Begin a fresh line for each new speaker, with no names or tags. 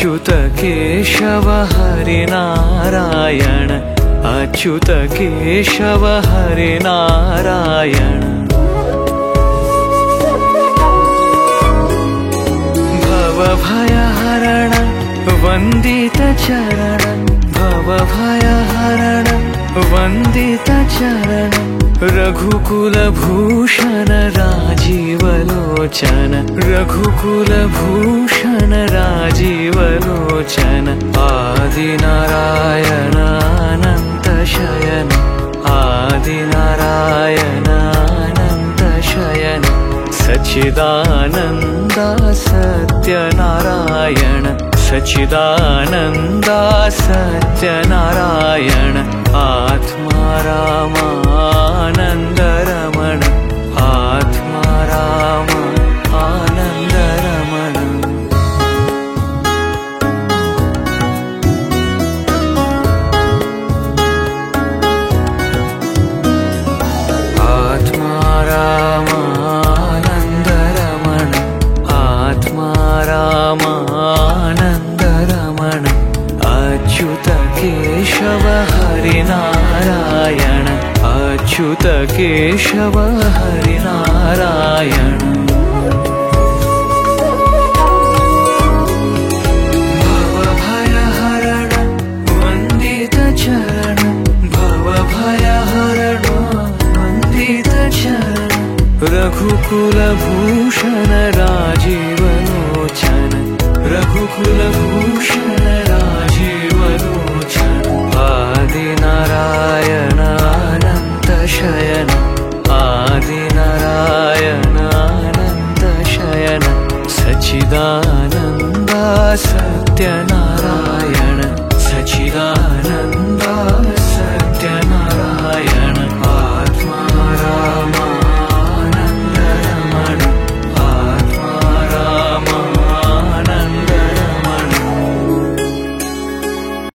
अच्युत केशव हरिनारायण अच्युत केशव हरिनारायण भवभयहरण वंदित चरण भवभयहरण वंदित चरण रघुकुलभूषण राजीवलोचन रघुकुलभूषण राजीवलोचन आदिनारायण अनंत शयन आदिनारायण अनंत शयन सच्चिदानंद सत्यनारायण सच्चिदानंद सत्यनारायण आत्मा रामानंद रमण आत्मा राम आनंद रमण आत्मा रामानंद रमण आत्मा रामानंद रमण अच्युत केशव हरिनारायण अच्युत केशव हरिनारायण भवभयहरण वंदित चरण भवभयहरण वंदित चरण रघुकुलभूषण राजीवलोचन रघुकुलभूषण राजीवलोचन आदिनारायण अनंत शयन आदिनारायण अनंत शयन सच्चिदानंद सत्यनारायण सच्चिदानंद